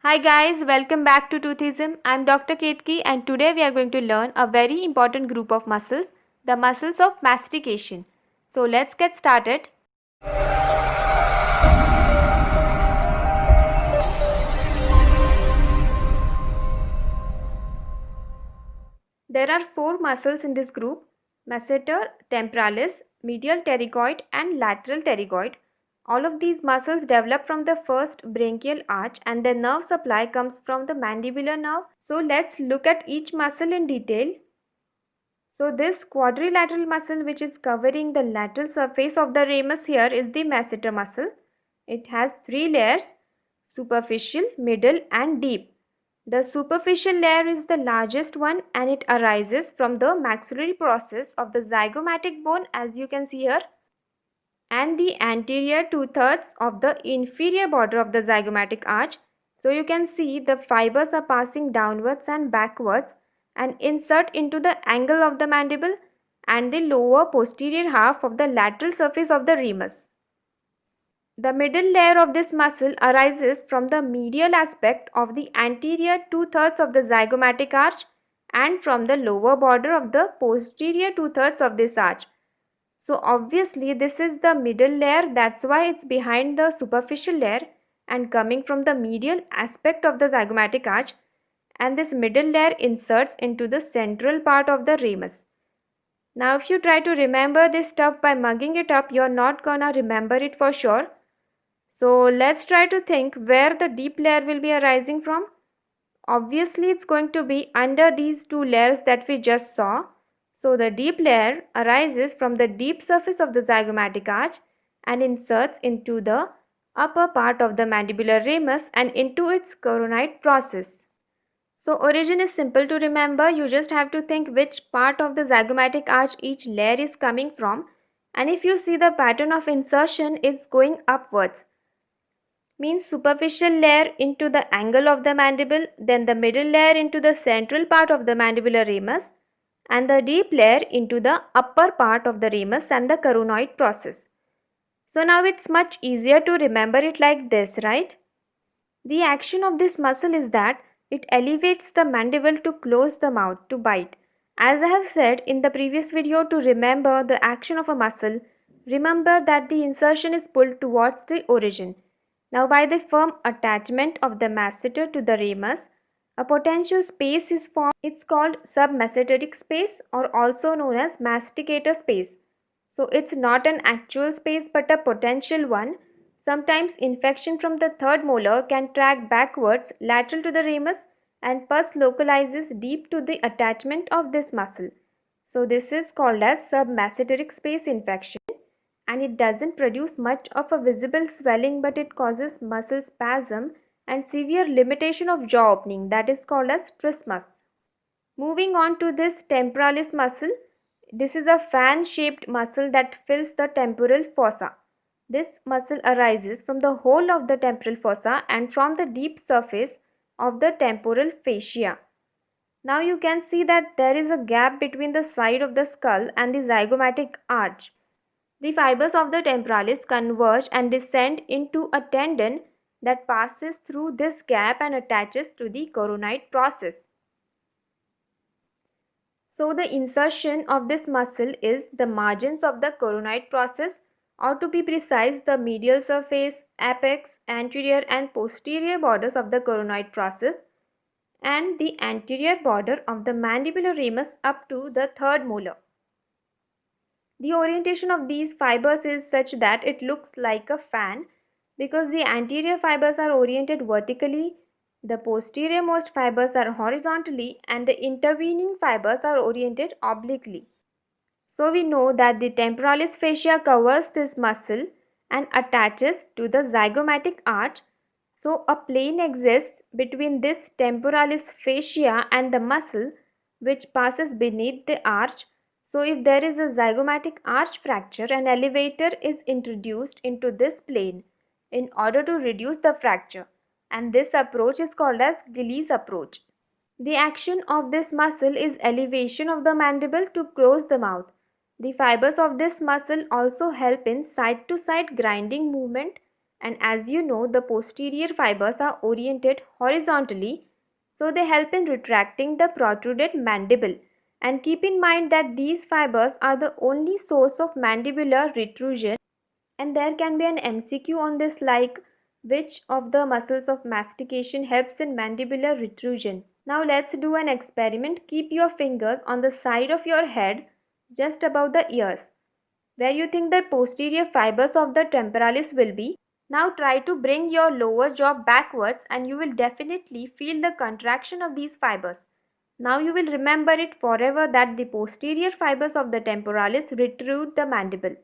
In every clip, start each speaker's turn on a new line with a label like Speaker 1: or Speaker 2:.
Speaker 1: Hi guys, welcome back to Toothism. I'm Dr. Ketki and today we are going to learn a very important group of muscles, the muscles of mastication. So let's get started. There are four muscles in this group: masseter, temporalis, medial pterygoid and lateral pterygoid. All of these muscles develop from the first branchial arch and their nerve supply comes from the mandibular nerve. So let's look at each muscle in detail. So this quadrilateral muscle which is covering the lateral surface of the ramus here is the masseter muscle. It has three layers: superficial, middle and deep. The superficial layer is the largest one and it arises from the maxillary process of the zygomatic bone, as you can see here, and the anterior two-thirds of the inferior border of the zygomatic arch. So you can see the fibers are passing downwards and backwards and insert into the angle of the mandible and the lower posterior half of the lateral surface of the ramus. The middle layer of this muscle arises from the medial aspect of the anterior two-thirds of the zygomatic arch and from the lower border of the posterior two-thirds of this arch. So obviously this is the middle layer, that's why it's behind the superficial layer and coming from the medial aspect of the zygomatic arch, and this middle layer inserts into the central part of the ramus. Now if you try to remember this stuff by mugging it up, you're not gonna remember it for sure. So let's try to think where the deep layer will be arising from. Obviously it's going to be under these two layers that we just saw. So the deep layer arises from the deep surface of the zygomatic arch and inserts into the upper part of the mandibular ramus and into its coronoid process. So origin is simple to remember. You just have to think which part of the zygomatic arch each layer is coming from, and if you see the pattern of insertion, it's going upwards. Means superficial layer into the angle of the mandible, then the middle layer into the central part of the mandibular ramus, and the deep layer into the upper part of the ramus and the coronoid process. So now it's much easier to remember it like this, right? The action of this muscle is that it elevates the mandible to close the mouth to bite. As I have said in the previous video, to remember the action of a muscle, remember that the insertion is pulled towards the origin. Now by the firm attachment of the masseter to the ramus, a potential space is formed. It's called submasseteric space or also known as masticator space. So it's not an actual space but a potential one. Sometimes infection from the third molar can track backwards lateral to the ramus and pus localizes deep to the attachment of this muscle. So this is called as submasseteric space infection, and it doesn't produce much of a visible swelling but it causes muscle spasm and severe limitation of jaw opening, that is called as trismus. Moving on to this temporalis muscle, this is a fan shaped muscle that fills the temporal fossa. This muscle arises from the whole of the temporal fossa and from the deep surface of the temporal fascia. Now you can see that there is a gap between the side of the skull and the zygomatic arch. The fibers of the temporalis converge and descend into a tendon that passes through this gap and attaches to the coronoid process. So the insertion of this muscle is the margins of the coronoid process, or to be precise, the medial surface, apex, anterior and posterior borders of the coronoid process, and the anterior border of the mandibular ramus up to the third molar. The orientation of these fibers is such that it looks like a fan because the anterior fibers are oriented vertically, the posterior most fibers are horizontally, and the intervening fibers are oriented obliquely. So we know that the temporalis fascia covers this muscle and attaches to the zygomatic arch. So a plane exists between this temporalis fascia and the muscle which passes beneath the arch. So if there is a zygomatic arch fracture, an elevator is introduced into this plane in order to reduce the fracture, and this approach is called as Gillies approach. The action of this muscle is elevation of the mandible to close the mouth. The fibers of this muscle also help in side to side grinding movement And as you know, the posterior fibers are oriented horizontally, so they help in retracting the protruded mandible. And keep in mind that these fibers are the only source of mandibular retrusion, and there can be an MCQ on this, like which of the muscles of mastication helps in mandibular retrusion. Now let's do an experiment. Keep your fingers on the side of your head just above the ears, where you think the posterior fibers of the temporalis will be. Now try to bring your lower jaw backwards and you will definitely feel the contraction of these fibers. Now you will remember it forever that the posterior fibers of the temporalis retrude the mandible.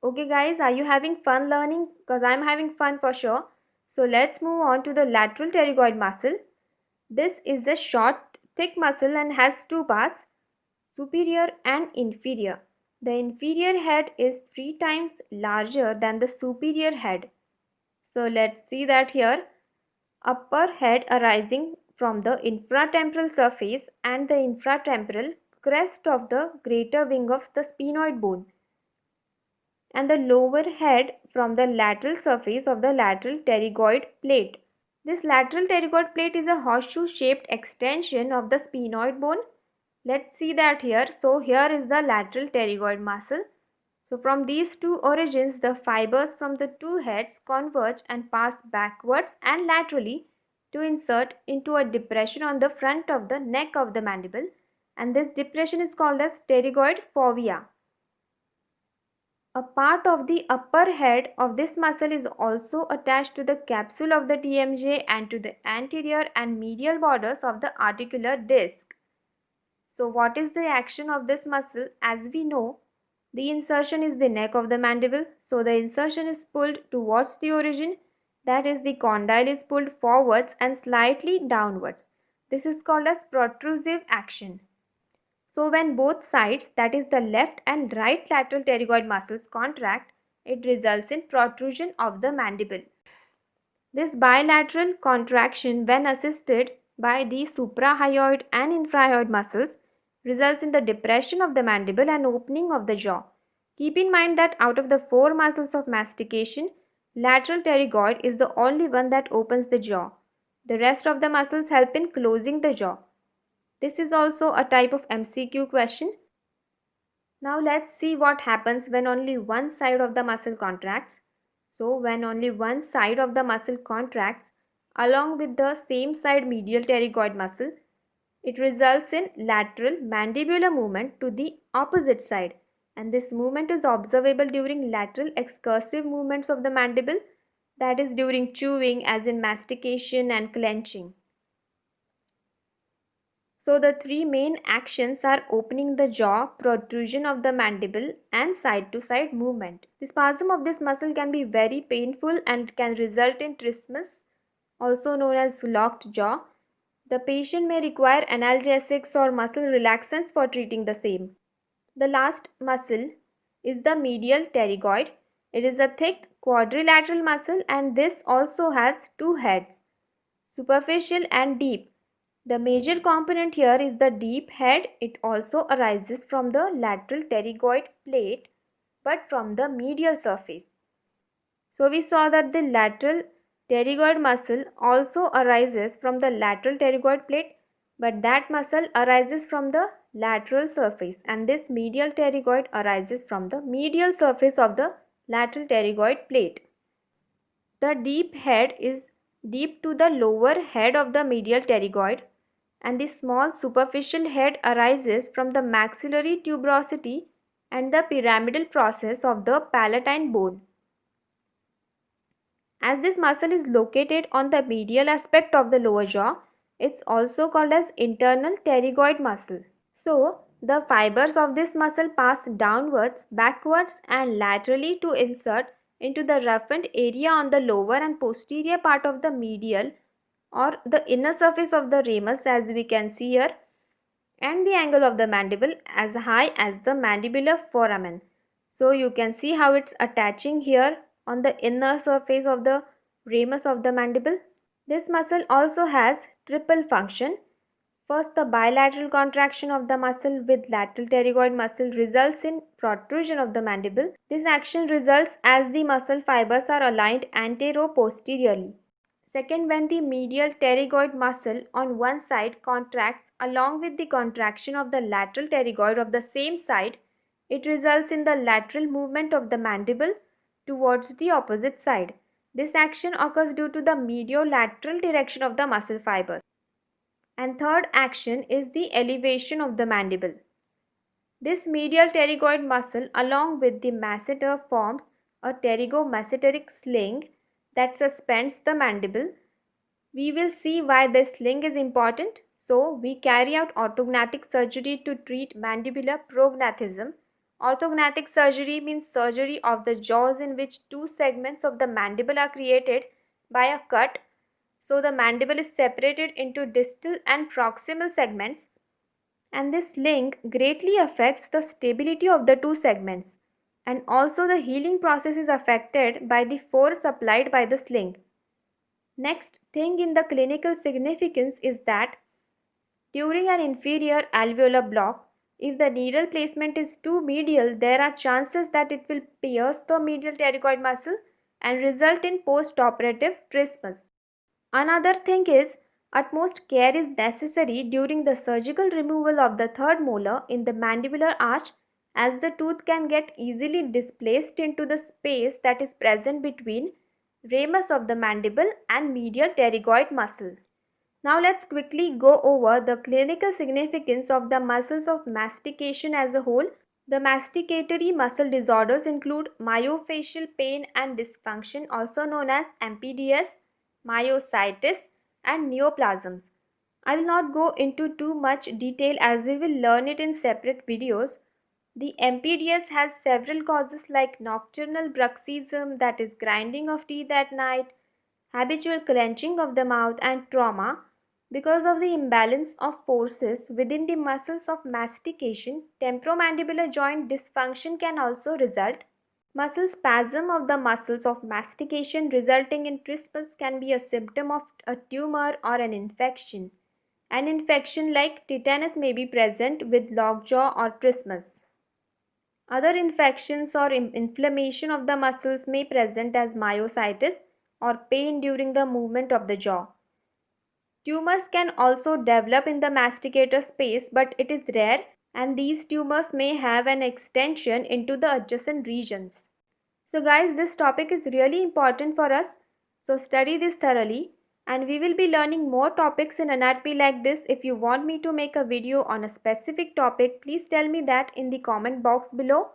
Speaker 1: Okay guys, are you having fun learning? Because I am having fun for sure. So let's move on to the lateral pterygoid muscle. This is a short, thick muscle and has two parts, superior and inferior. The inferior head is 3 times larger than the superior head. So let's see that here. Upper head arising from the infratemporal surface and the infratemporal crest of the greater wing of the sphenoid bone, and the lower head from the lateral surface of the lateral pterygoid plate. This lateral pterygoid plate is a horseshoe shaped extension of the sphenoid bone. Let's see that here. So here is the lateral pterygoid muscle. So from these two origins, the fibers from the two heads converge and pass backwards and laterally to insert into a depression on the front of the neck of the mandible, and this depression is called as pterygoid fovea. A part of the upper head of this muscle is also attached to the capsule of the TMJ and to the anterior and medial borders of the articular disc. So what is the action of this muscle? As we know, the insertion is the neck of the mandible. So the insertion is pulled towards the origin. That is, the condyle is pulled forwards and slightly downwards. This is called as protrusive action. So when both sides, that is the left and right lateral pterygoid muscles, contract, it results in protrusion of the mandible. This bilateral contraction, when assisted by the suprahyoid and infrahyoid muscles, results in the depression of the mandible and opening of the jaw. Keep in mind that out of the 4 muscles of mastication, lateral pterygoid is the only one that opens the jaw. The rest of the muscles help in closing the jaw. This is also a type of MCQ question. Now let's see what happens when only one side of the muscle contracts. So when only one side of the muscle contracts along with the same side medial pterygoid muscle, it results in lateral mandibular movement to the opposite side, and this movement is observable during lateral excursive movements of the mandible, that is during chewing, as in mastication and clenching. So the 3 main actions are opening the jaw, protrusion of the mandible, and side-to-side movement. The spasm of this muscle can be very painful and can result in trismus, also known as locked jaw. The patient may require analgesics or muscle relaxants for treating the same. The last muscle is the medial pterygoid. It is a thick quadrilateral muscle and this also has 2 heads, superficial and deep. The major component here is the deep head. It also arises from the lateral pterygoid plate but from the medial surface. So we saw that the lateral pterygoid muscle also arises from the lateral pterygoid plate, but that muscle arises from the lateral surface, and this medial pterygoid arises from the medial surface of the lateral pterygoid plate. The deep head is deep to the lower head of the medial pterygoid, and the small superficial head arises from the maxillary tuberosity and the pyramidal process of the palatine bone. As this muscle is located on the medial aspect of the lower jaw, it's also called as internal pterygoid muscle. So, the fibers of this muscle pass downwards, backwards and laterally to insert into the roughened area on the lower and posterior part of the medial or the inner surface of the ramus, as we can see here, and the angle of the mandible as high as the mandibular foramen. So you can see how it's attaching here on the inner surface of the ramus of the mandible. This muscle also has triple function. First, the bilateral contraction of the muscle with lateral pterygoid muscle results in protrusion of the mandible. This action results as the muscle fibers are aligned antero-posteriorly. Second, when the medial pterygoid muscle on one side contracts along with the contraction of the lateral pterygoid of the same side, it results in the lateral movement of the mandible towards the opposite side. This action occurs due to the mediolateral direction of the muscle fibers. And third action is the elevation of the mandible. This medial pterygoid muscle along with the masseter forms a pterygomasseteric sling that suspends the mandible. We will see why this sling is important. So, we carry out orthognathic surgery to treat mandibular prognathism. Orthognathic surgery means surgery of the jaws in which two segments of the mandible are created by a cut. So, the mandible is separated into distal and proximal segments, and this sling greatly affects the stability of the two segments, and also the healing process is affected by the force applied by the sling. Next thing in the clinical significance is that during an inferior alveolar block, if the needle placement is too medial, there are chances that it will pierce the medial pterygoid muscle and result in post-operative trismus. Another thing is, utmost care is necessary during the surgical removal of the third molar in the mandibular arch, as the tooth can get easily displaced into the space that is present between ramus of the mandible and medial pterygoid muscle. Now let's quickly go over the clinical significance of the muscles of mastication as a whole. The masticatory muscle disorders include myofascial pain and dysfunction, also known as MPDS, myositis, and neoplasms. I will not go into too much detail as we will learn it in separate videos. The MPDS has several causes like nocturnal bruxism, that is grinding of teeth at night, habitual clenching of the mouth, and trauma. Because of the imbalance of forces within the muscles of mastication, temporomandibular joint dysfunction can also result. Muscle spasm of the muscles of mastication resulting in trismus can be a symptom of a tumor or an infection. An infection like tetanus may be present with lockjaw or trismus. Other infections or inflammation of the muscles may present as myositis or pain during the movement of the jaw. Tumors can also develop in the masticator space, but it is rare, and these tumors may have an extension into the adjacent regions. So guys, this topic is really important for us. So study this thoroughly, and we will be learning more topics in anatomy like this. If you want me to make a video on a specific topic, please tell me that in the comment box below.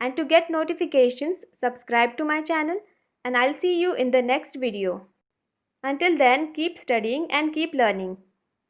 Speaker 1: And to get notifications, subscribe to my channel, and I'll see you in the next video. Until then, keep studying and keep learning.